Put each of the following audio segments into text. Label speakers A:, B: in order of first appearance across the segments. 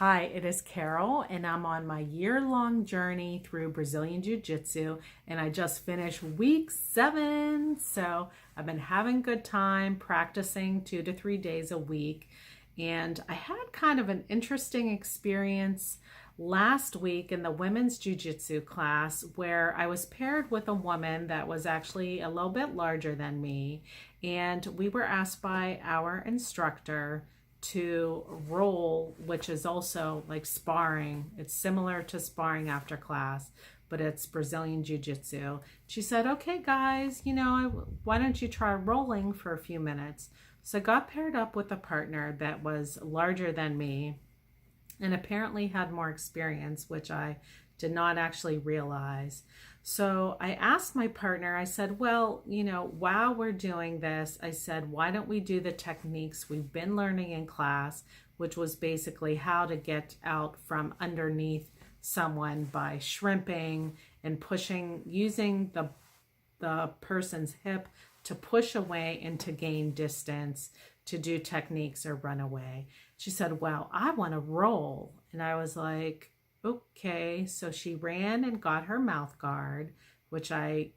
A: Hi, it is Carol, and I'm on my year-long journey through Brazilian Jiu-Jitsu, and I just finished week 7. So I've been having a good time practicing 2 to 3 days a week, and I had kind of an interesting experience last week in the women's Jiu-Jitsu class where I was paired with a woman that was actually a little bit larger than me, and we were asked by our instructor to roll, which is also like sparring. It's similar to sparring after class, but it's Brazilian Jiu Jitsu. She said, okay, guys, why don't you try rolling for a few minutes? So I got paired up with a partner that was larger than me and apparently had more experience, which I did not actually realize. So I asked my partner, I said, well, while we're doing this, I said, why don't we do the techniques we've been learning in class, which was basically how to get out from underneath someone by shrimping and pushing, using the person's hip to push away and to gain distance, to do techniques or run away. She said, well, I want to roll. And I was like, okay. So she ran and got her mouth guard, which I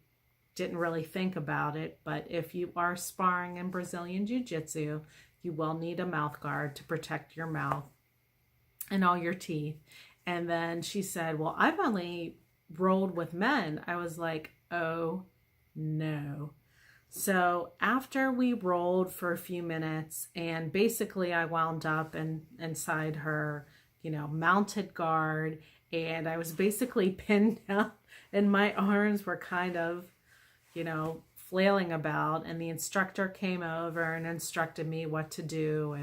A: didn't really think about it. But if you are sparring in Brazilian Jiu-Jitsu, you will need a mouth guard to protect your mouth and all your teeth. And then she said, well, I've only rolled with men. I was like, oh no. So after we rolled for a few minutes, and basically I wound up inside her, mounted guard, and I was basically pinned down and my arms were kind of, flailing about, and the instructor came over and instructed me what to do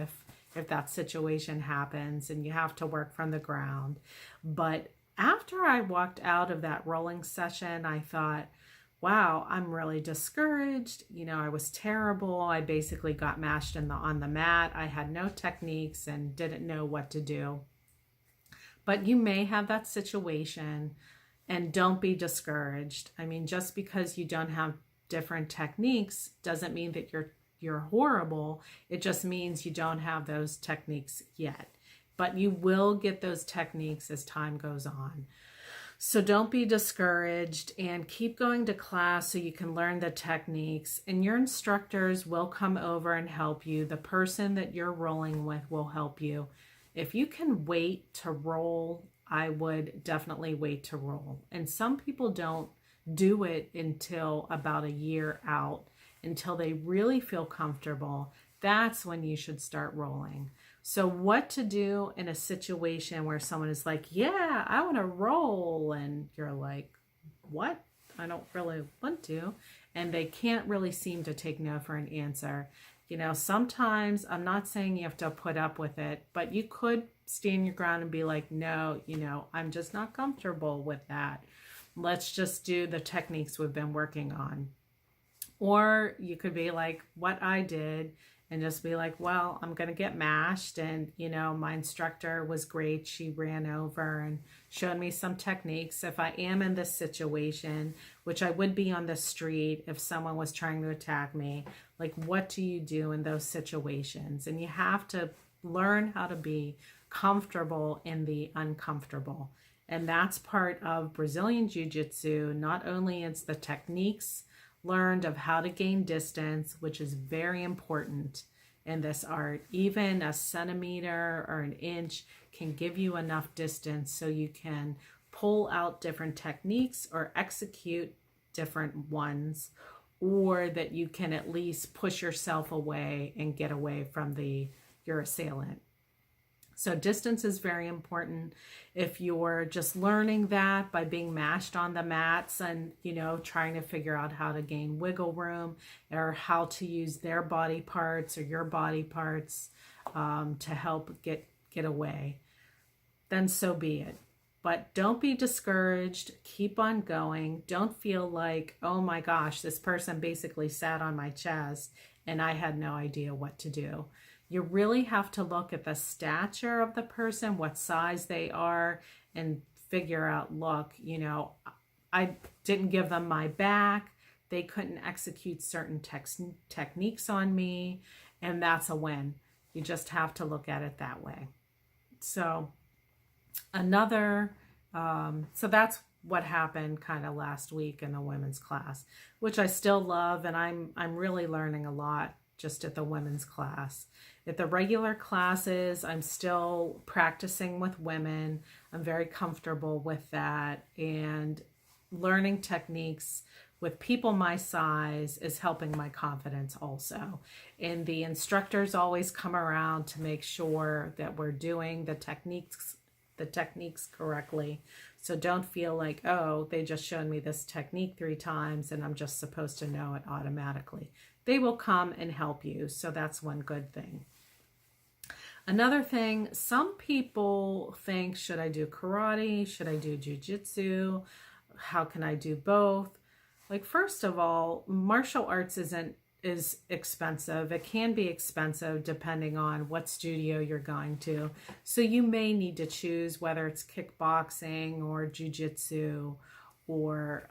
A: if that situation happens and you have to work from the ground. But after I walked out of that rolling session, I thought, wow, I'm really discouraged. I was terrible. I basically got mashed on the mat. I had no techniques and didn't know what to do. But you may have that situation, and don't be discouraged. I mean, just because you don't have different techniques doesn't mean that you're horrible. It just means you don't have those techniques yet. But you will get those techniques as time goes on. So don't be discouraged and keep going to class so you can learn the techniques, and your instructors will come over and help you. The person that you're rolling with will help you. If you can wait to roll, I would definitely wait to roll. And some people don't do it until about a year out, until they really feel comfortable. That's when you should start rolling. So what to do in a situation where someone is like, yeah, I want to roll, and you're like, what? I don't really want to. And they can't really seem to take no for an answer. Sometimes, I'm not saying you have to put up with it, but you could stand your ground and be like, no, I'm just not comfortable with that. Let's just do the techniques we've been working on. Or you could be like what I did and just be like, well, I'm going to get mashed. And, my instructor was great. She ran over and showed me some techniques. If I am in this situation, which I would be on the street if someone was trying to attack me, like, what do you do in those situations? And you have to learn how to be comfortable in the uncomfortable. And that's part of Brazilian Jiu-Jitsu. Not only is the techniques learned of how to gain distance, which is very important in this art. Even a centimeter or an inch can give you enough distance so you can pull out different techniques or execute different ones, or that you can at least push yourself away and get away from your assailant. So distance is very important. If you're just learning that by being mashed on the mats and, trying to figure out how to gain wiggle room or how to use their body parts or your body parts to help get away, then so be it. But don't be discouraged. Keep on going. Don't feel like, oh my gosh, this person basically sat on my chest and I had no idea what to do. You really have to look at the stature of the person, what size they are, and figure out, look, I didn't give them my back. They couldn't execute certain techniques on me, and that's a win. You just have to look at it that way. So Another, so that's what happened kind of last week in the women's class, which I still love, and I'm really learning a lot just at the women's class. At the regular classes, I'm still practicing with women. I'm very comfortable with that, and learning techniques with people my size is helping my confidence also. And the instructors always come around to make sure that we're doing the techniques correctly. So don't feel like, oh, they just showed me this technique 3 times and I'm just supposed to know it automatically. They will come and help you. So that's one good thing. Another thing, some people think, should I do karate? Should I do jujitsu? How can I do both? Like, first of all, martial arts is expensive. It can be expensive depending on what studio you're going to. So you may need to choose whether it's kickboxing or jujitsu or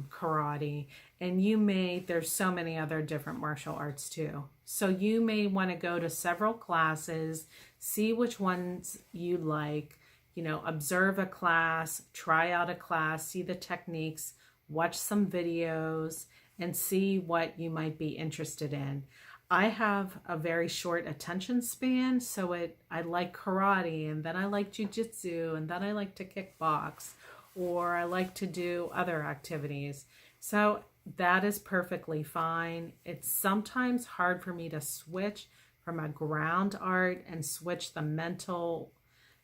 A: karate. And there's so many other different martial arts too. So you may want to go to several classes, see which ones you like, observe a class, try out a class, see the techniques, watch some videos, and see what you might be interested in. I have a very short attention span, so I like karate, and then I like jujitsu, and then I like to kickbox, or I like to do other activities. So that is perfectly fine. It's sometimes hard for me to switch from a ground art and switch the mental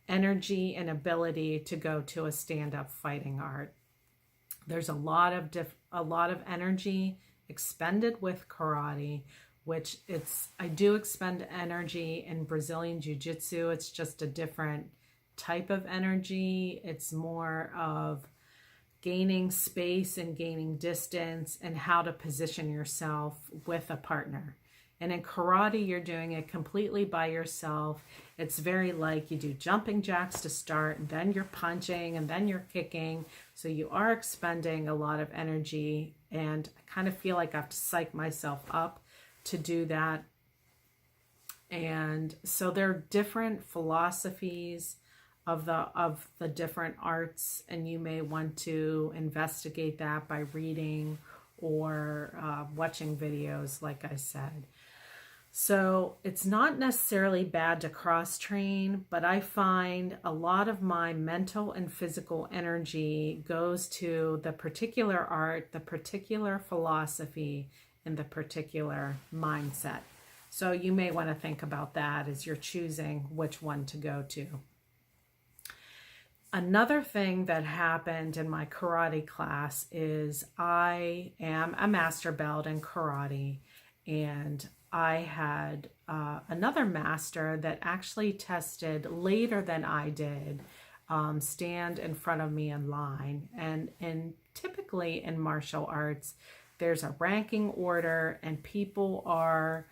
A: energy and ability to go to a stand-up fighting art. There's a lot of energy expended with karate, which I do expend energy in Brazilian Jiu-Jitsu. It's just a different type of energy. It's more of gaining space and gaining distance and how to position yourself with a partner. And in karate, you're doing it completely by yourself. It's very like you do jumping jacks to start, and then you're punching, and then you're kicking. So you are expending a lot of energy, and I kind of feel like I have to psych myself up to do that. And so there are different philosophies of the different arts, and you may want to investigate that by reading or watching videos, like I said. So it's not necessarily bad to cross train, but I find a lot of my mental and physical energy goes to the particular art, the particular philosophy, and the particular mindset. So you may want to think about that as you're choosing which one to go to. Another thing that happened in my karate class is I am a master belt in karate, and I had another master that actually tested later than I did, stand in front of me in line. And typically in martial arts, there's a ranking order, and people are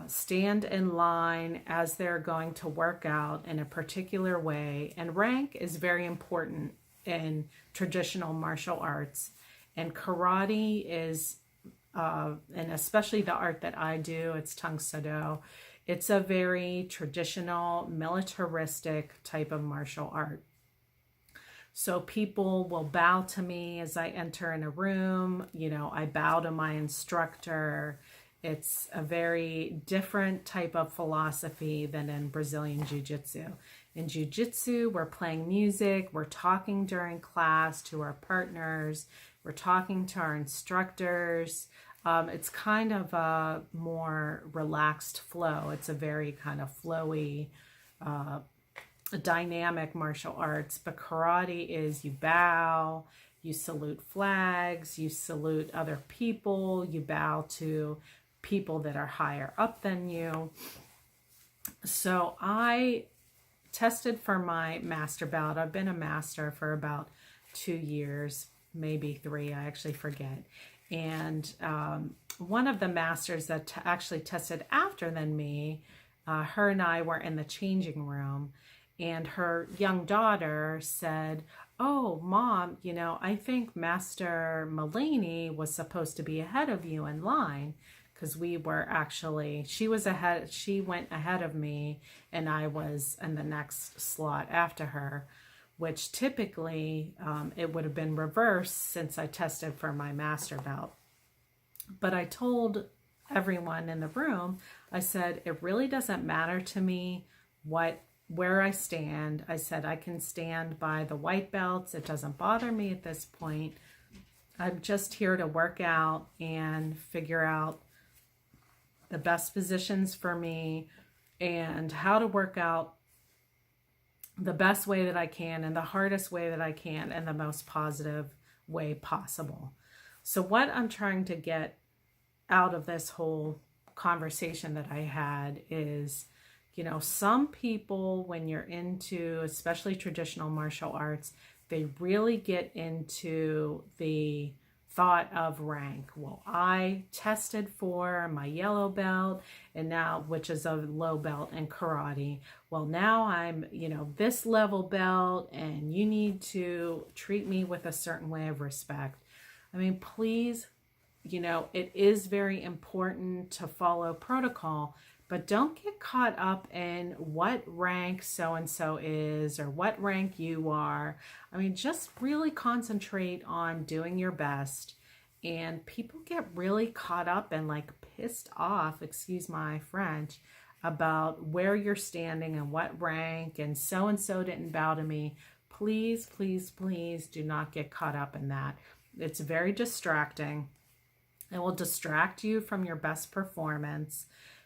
A: stand in line as they're going to work out in a particular way. And rank is very important in traditional martial arts. And karate is and especially the art that I do, it's Tang Soo Do. It's a very traditional, militaristic type of martial art. So people will bow to me as I enter in a room. I bow to my instructor. It's a very different type of philosophy than in Brazilian Jiu-Jitsu. In Jiu-Jitsu, we're playing music, we're talking during class to our partners, we're talking to our instructors. It's kind of a more relaxed flow. It's a very kind of flowy, dynamic martial arts. But karate is you bow, you salute flags, you salute other people, you bow to people that are higher up than you. So I tested for my master belt. I've been a master for about 2 years, maybe 3, I actually forget. And one of the masters that actually tested after than me, her and I were in the changing room, and her young daughter said, "Oh, Mom, I think Master Mullaney was supposed to be ahead of you in line." Because she was ahead, she went ahead of me, and I was in the next slot after her. which typically it would have been reversed since I tested for my master belt. But I told everyone in the room, I said, it really doesn't matter to me where I stand. I said, I can stand by the white belts. It doesn't bother me at this point. I'm just here to work out and figure out the best positions for me and how to work out the best way that I can and the hardest way that I can and the most positive way possible. So what I'm trying to get out of this whole conversation that I had is, you know, some people, when you're into, especially traditional martial arts, they really get into the thought of rank. Well, I tested for my yellow belt and now, which is a low belt in karate. Well, now I'm, you know, this level belt and you need to treat me with a certain way of respect. I mean, please, you know, it is very important to follow protocol, but don't get caught up in what rank so-and-so is or what rank you are. I mean, just really concentrate on doing your best. And people get really caught up and like pissed off, excuse my French, about where you're standing and what rank and so-and-so didn't bow to me. Please, please, please do not get caught up in that. It's very distracting. It will distract you from your best performance.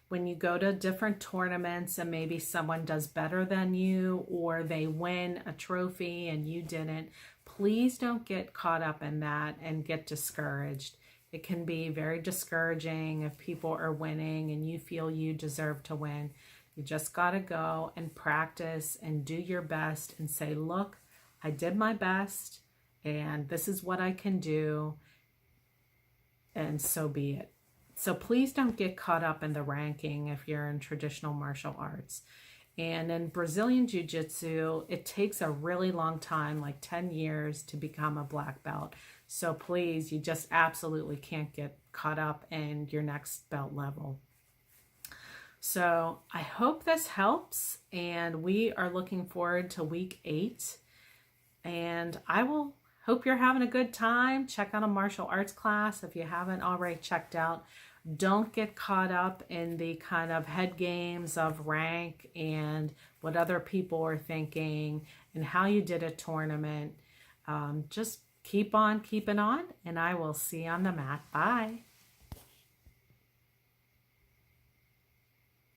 A: When you go to different tournaments and maybe someone does better than you or they win a trophy and you didn't, please don't get caught up in that and get discouraged. It can be very discouraging if people are winning and you feel you deserve to win. You just got to go and practice and do your best and say, look, I did my best and this is what I can do, and so be it. So please don't get caught up in the ranking if you're in traditional martial arts. And in Brazilian Jiu-Jitsu, it takes a really long time, like 10 years, to become a black belt. So please, you just absolutely can't get caught up in your next belt level. So I hope this helps, and we are looking forward to week 8. And I will hope you're having a good time. Check out a martial arts class if you haven't already checked out. Don't get caught up in the kind of head games of rank and what other people are thinking and how you did a tournament. Just keep on keeping on, and I will see you on the mat. Bye.